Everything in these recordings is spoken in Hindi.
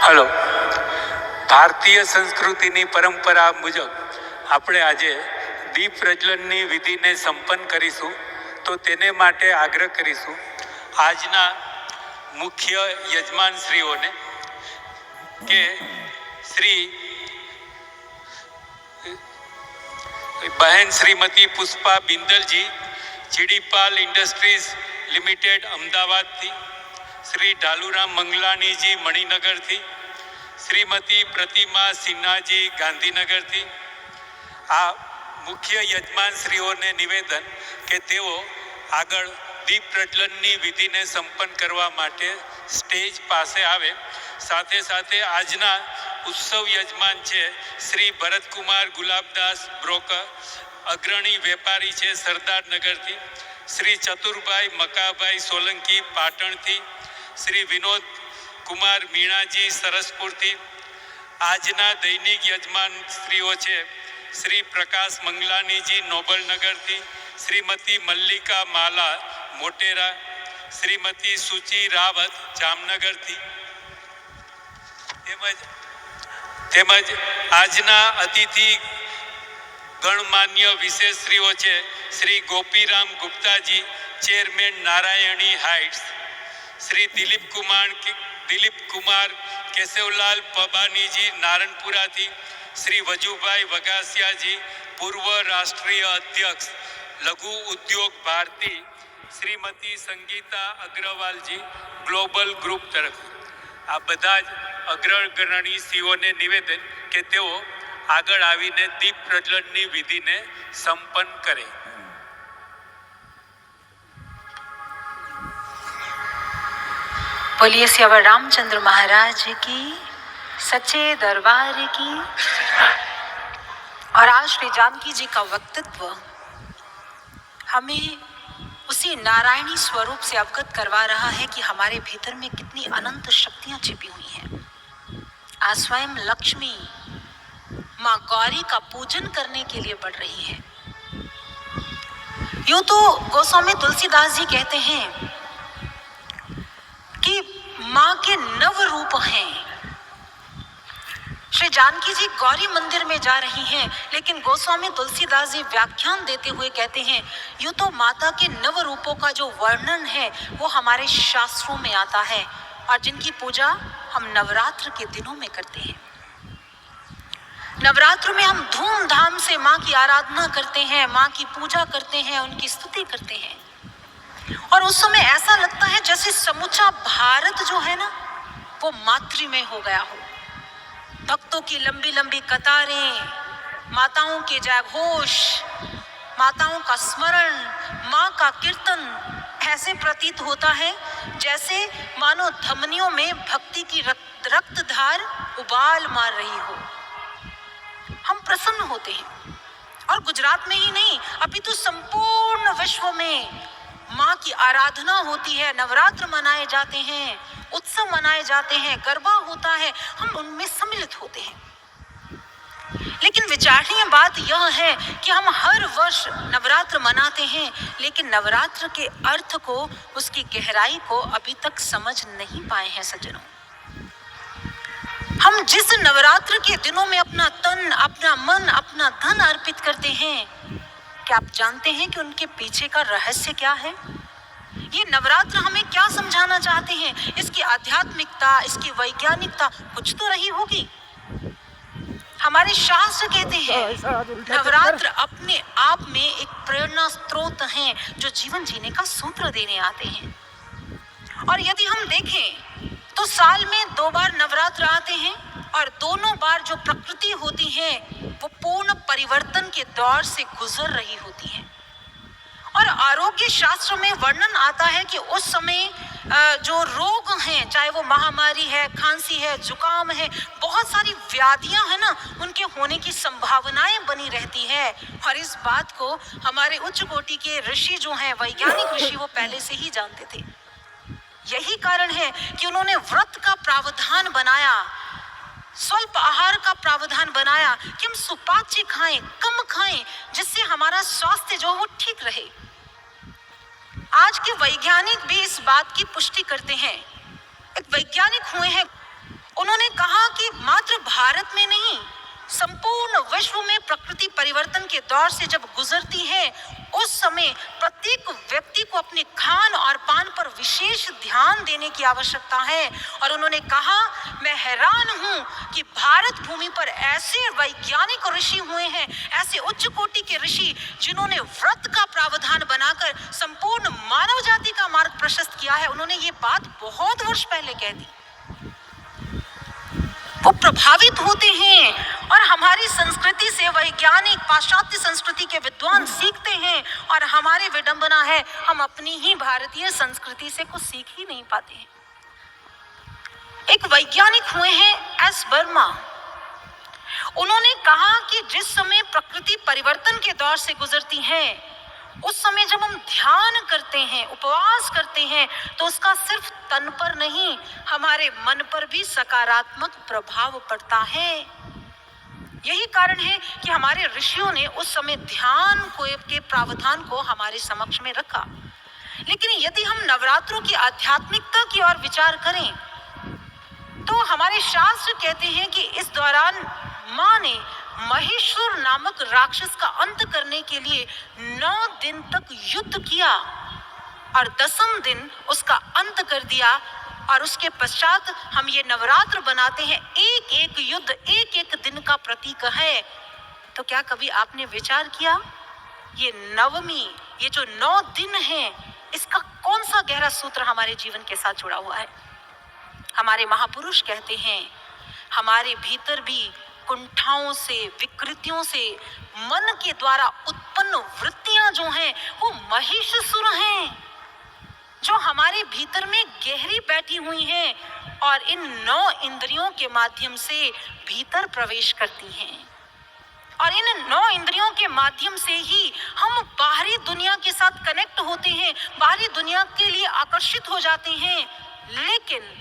હલો, ભારતીય સંસ્કૃતિની પરંપરા મુજબ આપણે આજે દીપ પ્રજ્વલનની વિધિને સંપન્ન કરીશું, તો તેને માટે આગ્રહ કરીશું આજના મુખ્ય યજમાનશ્રીઓને કે શ્રી બહેન શ્રીમતી પુષ્પા બિંદલજી, ચીડીપાલ ઇન્ડસ્ટ્રીઝ લિમિટેડ અમદાવાદથી, શ્રી ઢાલુરામ મંગલાણીજી મણિનગરથી, શ્રીમતી પ્રતિમા સિન્હાજી ગાંધીનગરથી, આ મુખ્ય યજમાનશ્રીઓને નિવેદન કે તેઓ આગળ દીપ પ્રજ્વલનની વિધિને સંપન્ન કરવા માટે સ્ટેજ પાસે આવે. સાથે સાથે આજના ઉત્સવ યજમાન છે શ્રી ભરતકુમાર ગુલાબદાસ બ્રોકર, અગ્રણી વેપારી છે સરદારનગરથી, શ્રી ચતુરભાઈ મકાભાઈ સોલંકી પાટણથી, શ્રી વિનોદ કુમાર મીણાજી સરસપુરથી. આજના દૈનિક યજમાન શ્રીઓ છે શ્રી પ્રકાશ મંગલાનીજી નોબલનગરથી, શ્રીમતી મલ્લિકા માલા મોટેરા, શ્રીમતી સુચિ રાવત જામનગરથી. તેમજ આજના અતિથિ ગણમાન્ય વિશેષશ્રીઓ છે શ્રી ગોપીરામ ગુપ્તાજી, ચેરમેન નારાયણી હાઇટ્સ, શ્રી દિલીપ કુમાર કેશવલાલ પબાનીજી નારણપુરાથી, શ્રી વજુભાઈ વગાસિયાજી, પૂર્વ રાષ્ટ્રીય અધ્યક્ષ લઘુ ઉદ્યોગ ભારતી, શ્રીમતી સંગીતા અગ્રવાલજી ગ્લોબલ ગ્રુપ તરફથી. આ બધા જ અગ્રગણ્ય શ્રીઓને નિવેદન કે તેઓ આગળ આવીને દીપ પ્રજ્વલનની વિધિને સંપન્ન કરે. बोलिए सियावर रामचंद्र महाराज की, सच्चे दरबार की। और आज श्री जानकी जी का वक्तव्य हमें उसी नारायणी स्वरूप से अवगत करवा रहा है कि हमारे भीतर में कितनी अनंत शक्तियां छिपी हुई हैं। आज स्वयं लक्ष्मी माँ गौरी का पूजन करने के लिए बढ़ रही है। यूं तो गोस्वामी तुलसीदास जी कहते हैं कि माँ के नव रूप हैं। श्री जानकी जी गौरी मंदिर में जा रही हैं, लेकिन गोस्वामी तुलसीदास जी व्याख्यान देते हुए कहते हैं यूं तो माता के नव रूपों का जो वर्णन है वो हमारे शास्त्रों में आता है, और जिनकी पूजा हम नवरात्र के दिनों में करते हैं। नवरात्र में हम धूमधाम से माँ की आराधना करते हैं, माँ की पूजा करते हैं, उनकी स्तुति करते हैं, और उस समय ऐसा लगता है जैसे समूचा भारत जो है ना वो मातृमय हो गया हो। भक्तों की लंबी लंबी कतारें, माताओं के जयघोष, माताओं का स्मरण, माँ का कीर्तन, ऐसे प्रतीत होता है जैसे मानो धमनियों में भक्ति की रक्तधार उबाल मार रही हो। हम प्रसन्न होते हैं, और गुजरात में ही नहीं अपितु संपूर्ण विश्व में माँ की आराधना होती है, नवरात्र मनाए जाते हैं, उत्सव मनाए जाते हैं, गरबा होता है, हम उनमें सम्मिलित होते हैं। लेकिन विचारणीय बात यह है कि हम हर वर्ष नवरात्र मनाते हैं, लेकिन नवरात्र के अर्थ को, उसकी गहराई को अभी तक समझ नहीं पाए हैं सज्जनों। हम जिस नवरात्र के दिनों में अपना तन, अपना मन, अपना धन अर्पित करते हैं, क्या आप जानते हैं कि उनके पीछे का रहस्य क्या है? ये नवरात्र हमें क्या समझाना चाहते हैं? इसकी आध्यात्मिकता, इसकी वैज्ञानिकता कुछ तो रही होगी। हमारे शास्त्र कहते हैं नवरात्र अपने आप में एक प्रेरणा स्रोत हैं जो जीवन जीने का सूत्र देने आते हैं। और यदि हम देखें तो साल में 2 बार नवरात्र आते हैं, और दोनों बार जो प्रकृति होती है वो पूर्ण परिवर्तन के दौर से गुजर रही होती है। और आरोग्य शास्त्र में वर्णन आता है कि उस समय जो रोग हैं, चाहे वो महामारी है, खांसी है, जुकाम है, बहुत सारी व्याधियां हैं ना, उनके होने की संभावनाएं बनी रहती है। और इस बात को हमारे उच्च कोटि के ऋषि जो हैं, वैज्ञानिक ऋषि, वो पहले से ही जानते थे। यही कारण है कि उन्होंने व्रत का प्रावधान बनाया। स्वल्प आहार का प्रावधान बनाया कि हम सुपाच्य खाएं, कम खाएं, जिससे हमारा स्वास्थ्य जो वो ठीक रहे। आज के वैज्ञानिक भी इस बात की पुष्टि करते हैं। एक वैज्ञानिक हुए हैं, उन्होंने कहा कि मात्र भारत में नहीं, संपूर्ण विश्व में प्रकृति परिवर्तन के दौर से जब गुजरती है, उस समय प्रत्येक व्यक्ति को अपने खान और पान पर विशेष ध्यान देने की आवश्यकता है। और उन्होंने कहा, मैं हैरान हूं कि भारत भूमि पर ऐसे वैज्ञानिक ऋषि हुए हैं, ऐसे उच्च कोटि के ऋषि, जिन्होंने व्रत का प्रावधान बनाकर संपूर्ण मानव जाति का मार्ग प्रशस्त किया है। उन्होंने ये बात बहुत वर्ष पहले कह दी। वो प्रभावित होते हैं और हमारी संस्कृति से वैज्ञानिक पाश्चात्य संस्कृति के विद्वान सीखते हैं, और हमारी विडंबना है हम अपनी ही भारतीय संस्कृति से कुछ सीख ही नहीं पाते हैं। एक वैज्ञानिक हुए हैं एस वर्मा, उन्होंने कहा कि जिस समय प्रकृति परिवर्तन के दौर से गुजरती है, उस समय जब हम ध्यान करते हैं, उपवास करते हैं, तो उसका सिर्फ तन पर नहीं, हमारे मन पर भी सकारात्मक प्रभाव पड़ता है। यही कारण है कि हमारे ऋषियों ने उस समय ध्यान के प्रावधान को हमारे समक्ष में रखा। लेकिन यदि हम नवरात्रों की आध्यात्मिकता की ओर विचार करें, तो हमारे शास्त्र कहते हैं कि इस दौरान माँ ने महिषासुर नामक राक्षस का अंत करने के लिए 9 दिन तक युद्ध किया और 10वें दिन उसका अंत कर दिया। और उसके पश्चात हम ये नवरात्र बनाते हैं, एक एक युद्ध एक एक दिन का प्रतीक है। तो क्या कभी आपने विचार किया, ये नवमी, ये जो 9 दिन हैं, इसका कौन सा गहरा सूत्र हमारे जीवन के साथ जुड़ा हुआ है? हमारे महापुरुष कहते हैं, हमारे भीतर भी कुंठाओं से, विकृतियों से, मन के द्वारा उत्पन्न वृत्तियां जो हैं, वो महिषासुर हैं, जो हमारे भीतर में गहरी बैठी हुई हैं और इन 9 इंद्रियों के माध्यम से भीतर प्रवेश करती हैं। और इन 9 इंद्रियों के माध्यम से ही हम बाहरी दुनिया के साथ कनेक्ट होते हैं, बाहरी दुनिया के लिए आकर्षित हो जाते हैं। लेकिन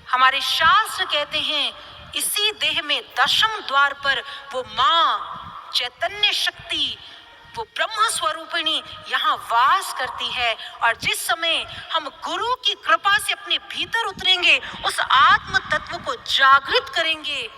हमारे शास्त्र कहते हैं, इसी देह में 10वें द्वार पर वो माँ चैतन्य शक्ति, वो ब्रह्म स्वरूपिणी यहाँ वास करती है। और जिस समय हम गुरु की कृपा से अपने भीतर उतरेंगे, उस आत्म तत्व को जागृत करेंगे,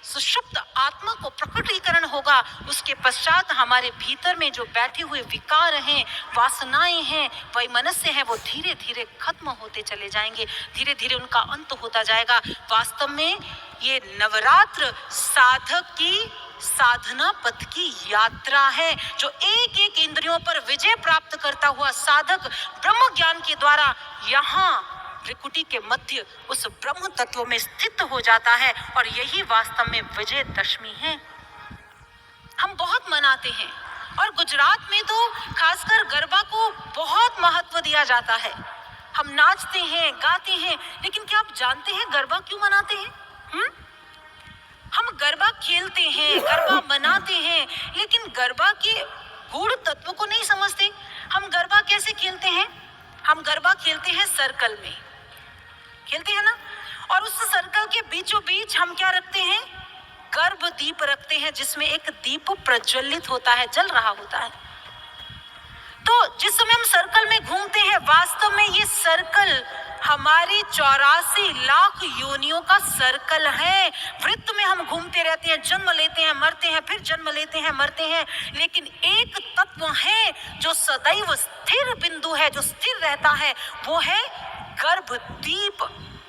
सुषुप्त आत्मा को प्रकटीकरण होगा, उसके पश्चात हमारे भीतर में जो बैठे हुए विकार हैं, वासनाएं हैं, वैमनस्य हैं, वो धीरे धीरे खत्म होते चले जाएंगे, धीरे धीरे उनका अंत होता जाएगा। वास्तव में ये नवरात्र साधक की साधना पथ की यात्रा है, जो एक एक इंद्रियों पर विजय प्राप्त करता हुआ साधक ब्रह्म ज्ञान के द्वारा यहाँ त्रिकुटी के मध्य उस ब्रह्म तत्व में स्थित हो जाता है। और यही वास्तव में विजयदशमी है। हम बहुत मनाते हैं, और गुजरात में तो खासकर गरबा को बहुत महत्व दिया जाता है। हम नाचते हैं, गाते हैं, लेकिन क्या आप जानते हैं गरबा क्यों मनाते हैं? हम गरबा खेलते हैं, गरबा मनाते हैं, लेकिन गरबा के गूढ़ तत्व को नहीं समझते। हम गरबा कैसे खेलते हैं? हम गरबा खेलते हैं सर्कल में, खेलते हैं ना, और उस सर्कल के बीचों बीच हम क्या रखते हैं? गर्भ दीप रखते हैं, जिसमें एक दीप प्रज्वलित होता है, जल रहा होता है। तो जिस समय हम सर्कल में घूमते हैं, वास्तव में ये सर्कल हमारी 84 लाख योनियों का सर्कल है। वृत्त में हम घूमते रहते हैं, जन्म लेते हैं, मरते हैं, फिर जन्म लेते हैं, मरते हैं, लेकिन एक तत्व है जो सदैव स्थिर बिंदु है, जो स्थिर रहता है, वो है गर्भ दीप,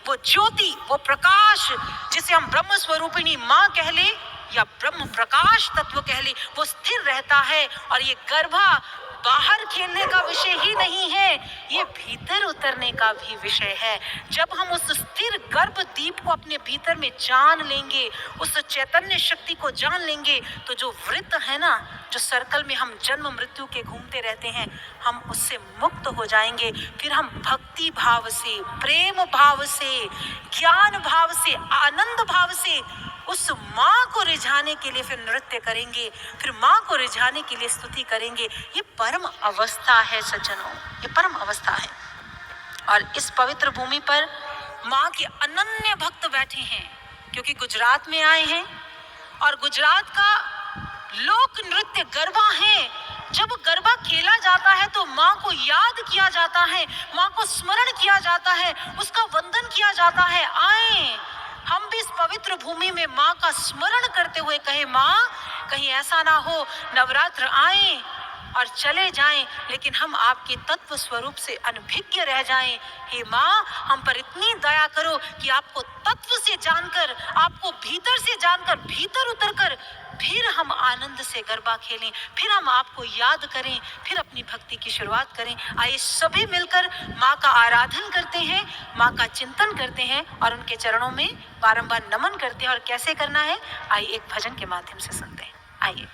वो ज्योति, वो प्रकाश, जिसे हम ब्रह्म स्वरूपिणी माँ कह ले या ब्रह्म प्रकाश तत्व कह ले, वो स्थिर रहता है। और ये गर्भा बाहर खेलने का विषय ही नहीं है, ये भीतर उतरने का भी विषय है। जब हम उस स्थिर गर्भ दीप को अपने भीतर में जान लेंगे, उस चैतन्य शक्ति को जान लेंगे, तो जो वृत्त है ना, जो सर्कल में हम जन्म मृत्यु के घूमते रहते हैं, हम उससे मुक्त हो जाएंगे। फिर हम भक्ति भाव से, प्रेम भाव से, ज्ञान भाव से, आनंद भाव से उस माँ को रिझाने के लिए फिर नृत्य करेंगे, फिर माँ को रिझाने के लिए स्तुति करेंगे। ये परम अवस्था है सज्जनों, ये परम अवस्था है। और इस पवित्र भूमि पर माँ के अनन्य भक्त बैठे हैं, क्योंकि गुजरात में आए हैं और गुजरात का लोक नृत्य गरबा है। जब गरबा खेला जाता है तो माँ को याद किया जाता है, माँ को स्मरण किया जाता है, उसका वंदन किया जाता है। आए हम भी इस पवित्र भूमि में माँ का स्मरण करते हुए कहे, माँ कहीं ऐसा ना हो नवरात्र आए और चले जाएं, लेकिन हम आपके तत्व स्वरूप से अनभिज्ञ रह जाएं। हे माँ, हम पर इतनी दया करो कि आपको तत्व से जानकर, आपको भीतर से जानकर, भीतर उतरकर फिर हम आनंद से गरबा खेलें, फिर हम आपको याद करें, फिर अपनी भक्ति की शुरुआत करें। आइए सभी मिलकर माँ का आराधन करते हैं, माँ का चिंतन करते हैं और उनके चरणों में बारंबार नमन करते हैं। और कैसे करना है, आइए एक भजन के माध्यम से सुनते हैं। आइए।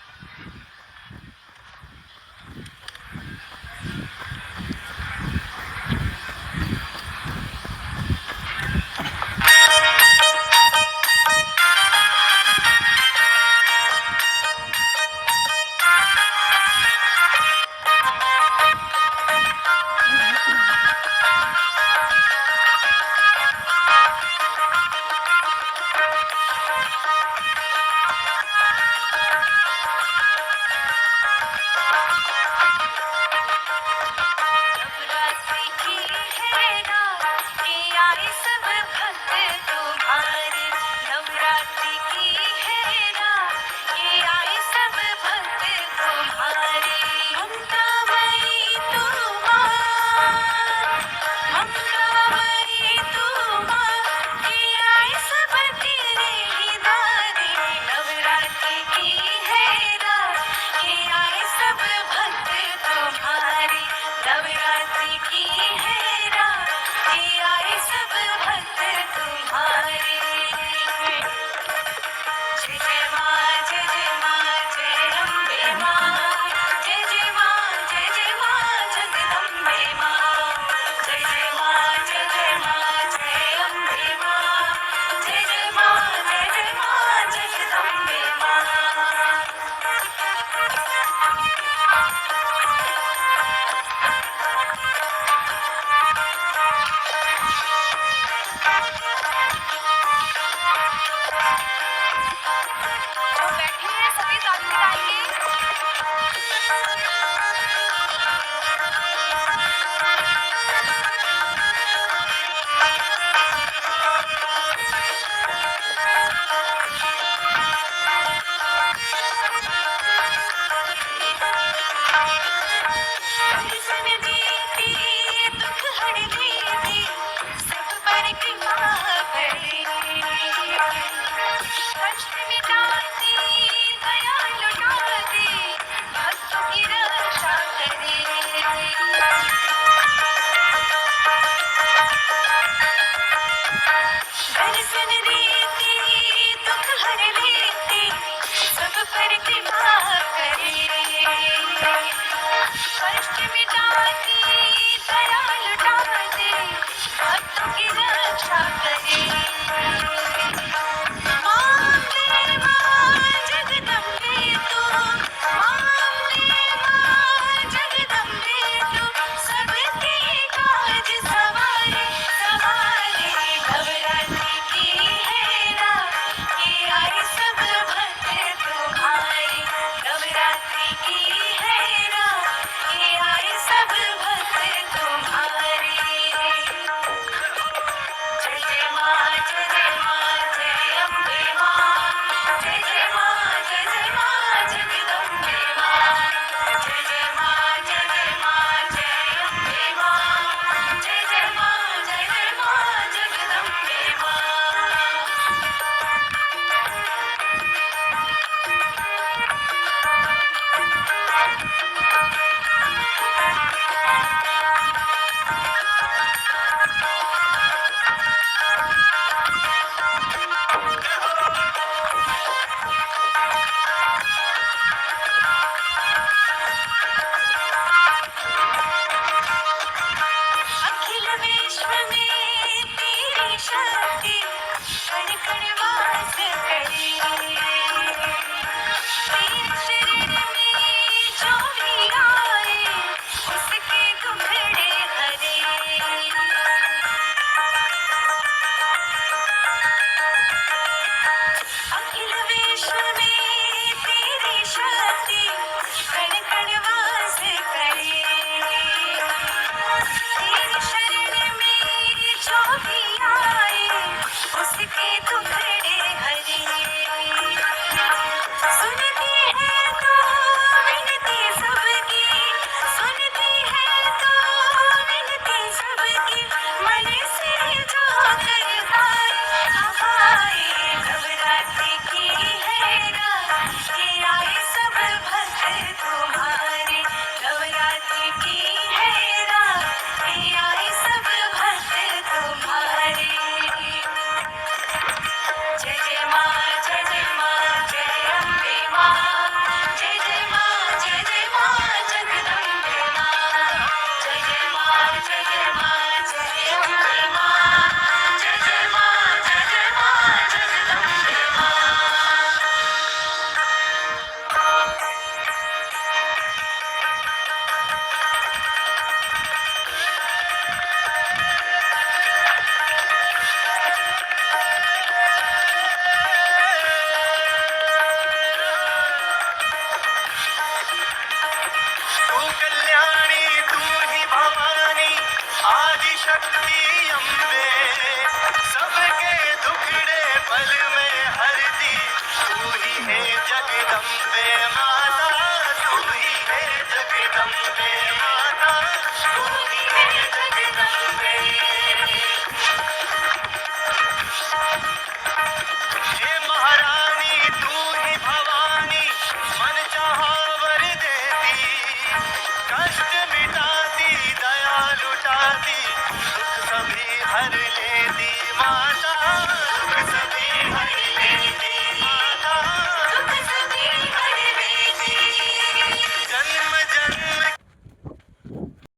हर